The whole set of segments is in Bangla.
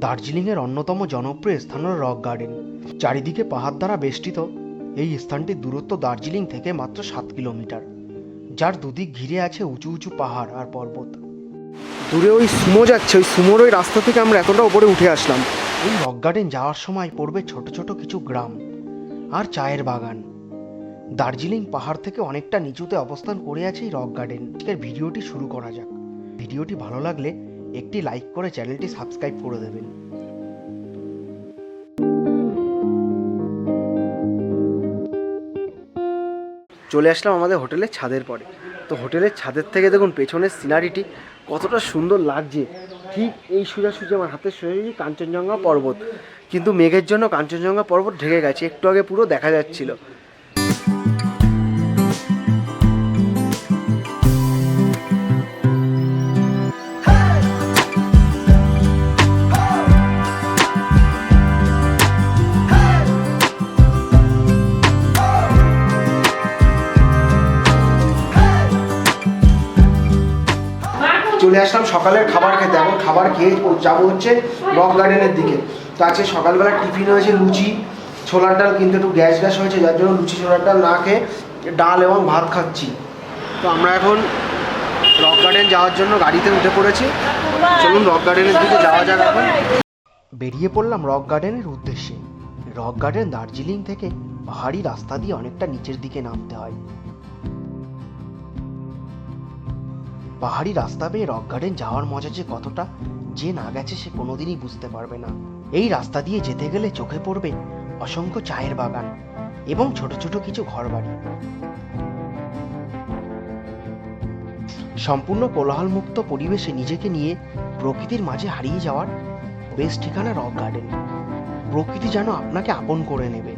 দার্জিলিংয়ের অন্যতম জনপ্রিয় স্থান হল রক গার্ডেন। চারিদিকে পাহাড় দ্বারা বেষ্টিত এই স্থানটির দূরত্ব দার্জিলিং থেকে মাত্র 7 কিলোমিটার, যার দুদিক ঘিরে আছে উঁচু উঁচু পাহাড় আর পর্বত। দূরে ওই সুমো যাচ্ছে, ওই সুমোর ওই রাস্তা থেকে আমরা এতটা উপরে উঠে আসলাম। এই রক গার্ডেন যাওয়ার সময় পড়বে ছোট ছোট কিছু গ্রাম আর চায়ের বাগান। দার্জিলিং পাহাড় থেকে অনেকটা নিচুতে অবস্থান করে আছে এই রক গার্ডেন। এর ভিডিওটি শুরু করা যাক। ভিডিওটি ভালো লাগলে একটি লাইক করে চ্যানেলটি সাবস্ক্রাইব করে দেবেন। চলে আসলাম আমাদের হোটেলের ছাদের পরে। তো হোটেলের ছাদের থেকে দেখুন পেছনের সিনারিটি কতটা সুন্দর লাগছে। ঠিক এই সোজাসুজি আমার হাতের সোজাসুজি কাঞ্চনজঙ্ঘা পর্বত, কিন্তু মেঘের জন্য কাঞ্চনজঙ্ঘা পর্বত ঢেকে গেছে। একটু আগে পুরো দেখা যাচ্ছিল। চলে আসলাম সকালের খাবার খেতে। এখন খাবার খেয়ে যাবো হচ্ছে রক গার্ডেনের দিকে। তো আজকে সকালবেলা টিফিন হয়েছে লুচি ছোলার ডাল, কিন্তু একটু গ্যাস হয়েছে, যার জন্য লুচি ছোলার ডাল না খেয়ে ডাল এবং ভাত খাচ্ছি। তো আমরা এখন রক গার্ডেন যাওয়ার জন্য গাড়িতে উঠে পড়েছি। চলুন রক গার্ডেনের দিকে যাওয়া যাক। এখন বেরিয়ে পড়লাম রক গার্ডেনের উদ্দেশ্যে। রক গার্ডেন দার্জিলিং থেকে পাহাড়ি রাস্তা দিয়ে অনেকটা নিচের দিকে নামতে হয়। পাহাড়ি রাস্তা পেয়ে রক গার্ডেন যাওয়ার মজা যে কতটা, যে না গেছে সে কোনোদিনই বুঝতে পারবে না। এই রাস্তা দিয়ে যেতে গেলে চোখে পড়বে অসংখ্য চায়ের বাগান এবং ছোট ছোট কিছু ঘরবাড়ি। সম্পূর্ণ কোলাহলমুক্ত পরিবেশে নিজেকে নিয়ে প্রকৃতির মাঝে হারিয়ে যাওয়ার বেশ ঠিকানা রক গার্ডেন। প্রকৃতি যেন আপনাকে আপন করে নেবে।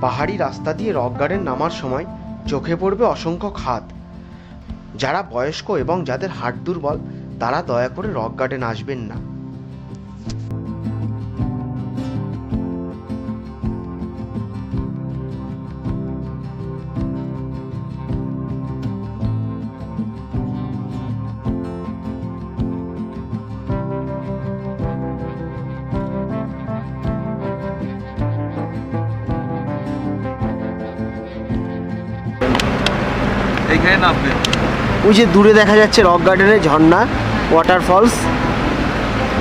পাহাড়ি রাস্তা দিয়ে রক গার্ডেন নামার সময় চোখে পড়বে অসংখ্য খাদ। যারা বয়স্ক এবং যাদের হাড় দুর্বল তারা দয়া করে রক গার্ডেন আসবেন না। এইখানে নামবেন। ওই যে দূরে দেখা যাচ্ছে রক গার্ডেনের ঝর্ণা, ওয়াটারফলস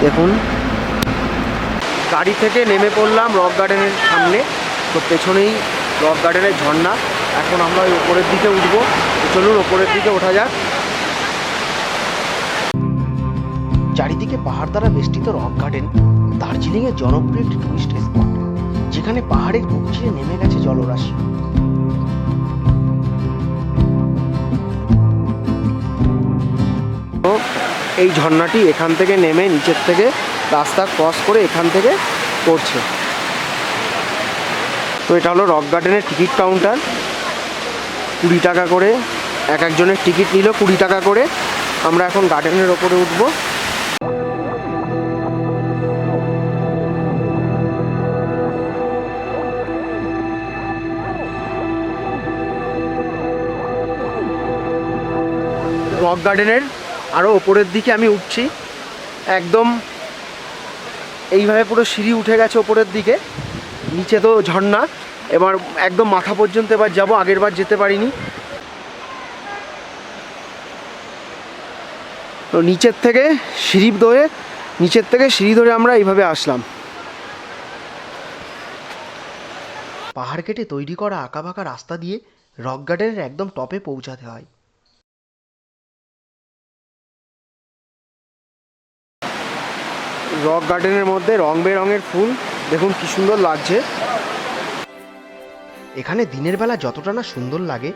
দেখুন। গাড়ি থেকে নেমে পড়লাম রক গার্ডেনের সামনে। তো পেছনেই রক গার্ডেনের ঝর্ণা। এখন আমরা ওই ওপরের দিকে উঠবো। চলুন ওপরের দিকে ওঠা যাক। চারিদিকে পাহাড় দ্বারা বেষ্টিত রক গার্ডেন দার্জিলিংয়ের জনপ্রিয় একটি টুরিস্ট স্পট, যেখানে পাহাড়ের বুক চিরে নেমে গেছে জলরাশি। এই ঝর্ণাটি এখান থেকে নেমে নিচের থেকে রাস্তা ক্রস করে এখান থেকে পড়ছে। তো এটা হলো রক গার্ডেনের টিকিট কাউন্টার। 20 টাকা করে এক একজনের টিকিট নিল, 20 টাকা করে। আমরা এখন গার্ডেনের ওপরে উঠব। রক গার্ডেনের আরও ওপরের দিকে আমি উঠছি। একদম এইভাবে পুরো সিঁড়ি উঠে গেছে ওপরের দিকে। নিচে তো ঝর্ণা, এবার একদম মাথা পর্যন্ত এবার যাবো। আগের বার যেতে পারিনি। তো নিচের থেকে সিঁড়ি ধরে আমরা এইভাবে আসলাম। পাহাড় কেটে তৈরি করা আঁকাবাঁকা রাস্তা দিয়ে রক গার্ডেনের একদম টপে পৌঁছাতে হয়। রক গার্ডেনের মধ্যে রং বেরঙের ফুল দেখুন কি সুন্দর লাগছে। এখানে দিনের বেলা যতটা না সুন্দর লাগে,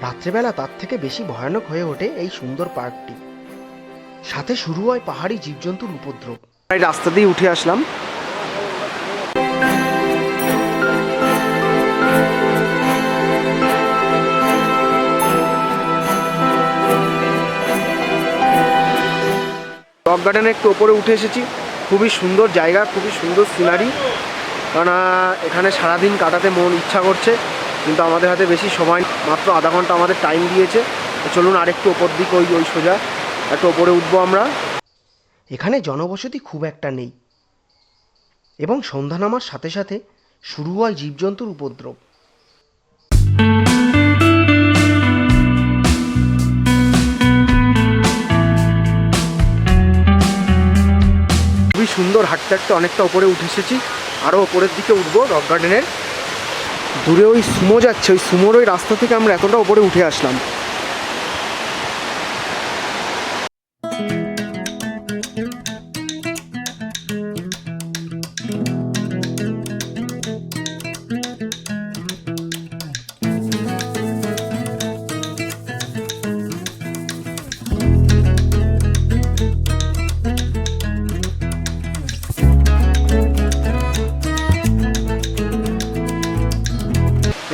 রাত্রেবেলা তার থেকে বেশি ভয়ানক হয়ে ওঠে এই সুন্দর পার্কটি। সাথে শুরু হয় পাহাড়ি জীবজন্তুর উপদ্রব। এই রাস্তা দিয়ে উঠে আসলাম। রক গার্ডেনে একটু ওপরে উঠে এসেছি। খুবই সুন্দর জায়গা, খুবই সুন্দর সিনারি। কারণ এখানে সারাদিন কাটাতে মন ইচ্ছা করছে, কিন্তু আমাদের হাতে বেশি সময়, মাত্র আধা ঘন্টা আমাদের টাইম দিয়েছে। তো চলুন আরেকটু ওপর দিকে ওই সোজা একটু ওপরে উঠবো আমরা। এখানে জনবসতি খুব একটা নেই এবং সন্ধ্যা নামার সাথে সাথে শুরু হয় জীবজন্তুর উপদ্রব। খুবই সুন্দর, হাঁটতে হাঁটতে অনেকটা ওপরে উঠে এসেছি। আরও ওপরের দিকে উঠবো রক গার্ডেনের। দূরে ওই সুমো যাচ্ছে, ওই সুমোর ওই রাস্তা থেকে আমরা এতটা ওপরে উঠে আসলাম।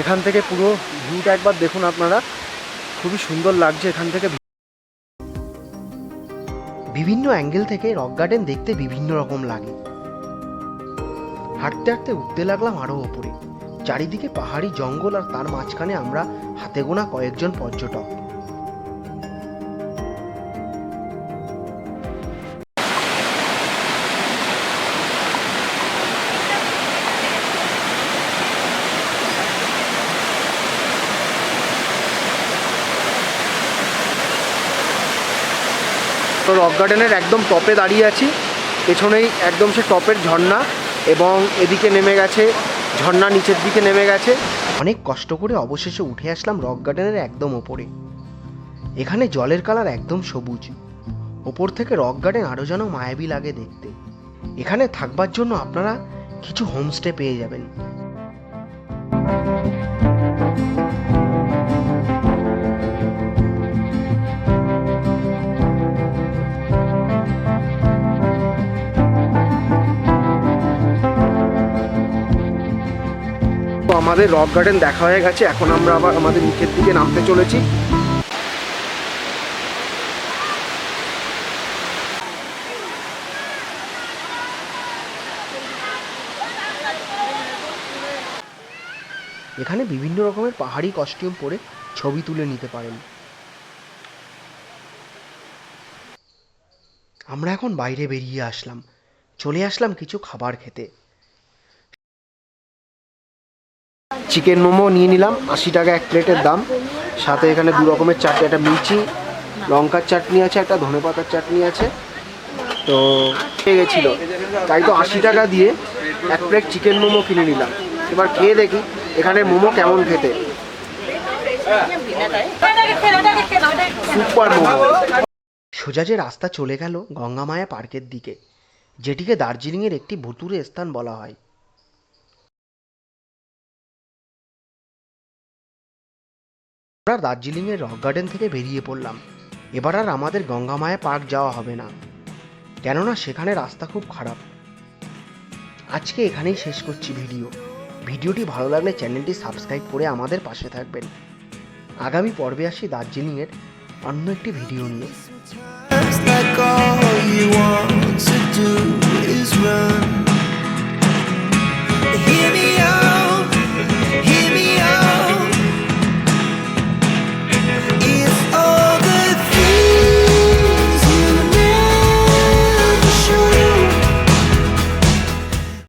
এখান থেকে পুরো ভিউটা একবার দেখুন আপনারা, খুবই সুন্দর লাগছে এখান থেকে। বিভিন্ন অ্যাঙ্গেল থেকে রক গার্ডেন দেখতে বিভিন্ন রকম লাগে। হাঁটতে হাঁটতে উঠতে লাগলাম আরও ওপরে। চারিদিকে পাহাড়ি জঙ্গল, আর তার মাঝখানে আমরা হাতে গোনা কয়েকজন পর্যটক। তো রক গার্ডেনের একদম টপে দাঁড়িয়ে আছি। পেছনেই একদম সে টপের ঝর্ণা, এবং এদিকে নেমে গেছে ঝর্ণা, নিচের দিকে নেমে গেছে। অনেক কষ্ট করে অবশেষে উঠে আসলাম রক গার্ডেনের একদম ওপরে। এখানে জলের কালার একদম সবুজ। ওপর থেকে রক গার্ডেন আরও যেন মায়াবী লাগে দেখতে। এখানে থাকবার জন্য আপনারা কিছু হোমস্টে পেয়ে যাবেন। তো আমাদের রক গার্ডেন দেখা হয়ে গেছে, এখন আমরা আবার আমাদের নিচের দিকে নামতে চলেছি। এখানে বিভিন্ন রকমের পাহাড়ি কস্টিউম পরে ছবি তুলে নিতে পারেন। আমরা এখন বাইরে বেরিয়ে আসলাম, চলে আসলাম কিছু খাবার খেতে। চিকেন মোমো নিয়ে নিলাম, 80 টাকা এক প্লেটের দাম। সাথে এখানে দু রকমের চাটনি, একটা মির্চি লঙ্কার চাটনি আছে, একটা ধনেপাতার চাটনি আছে। তো খেয়ে গেছিলো, তাই তো 80 টাকা দিয়ে এক প্লেট চিকেন মোমো কিনে নিলাম। এবার খেয়ে দেখি এখানে মোমো কেমন খেতে। সুপার মোমো। সোজা যে রাস্তা চলে গেল গঙ্গামায়া পার্কের দিকে, যেটিকে দার্জিলিংয়ের একটি ভুতুড়ে স্থান বলা হয়। আমরা দার্জিলিংয়ের রক গার্ডেন থেকে বেরিয়ে পড়লাম। এবার আর আমাদের গঙ্গামায়া পার্ক যাওয়া হবে না, কেননা সেখানে রাস্তা খুব খারাপ। আজকে এখানেই শেষ করছি ভিডিওটি ভালো লাগলে চ্যানেলটি সাবস্ক্রাইব করে আমাদের পাশে থাকবেন। আগামী পর্বে আসি দার্জিলিংয়ের অন্য একটি ভিডিও নিয়ে। Like all you want to do is run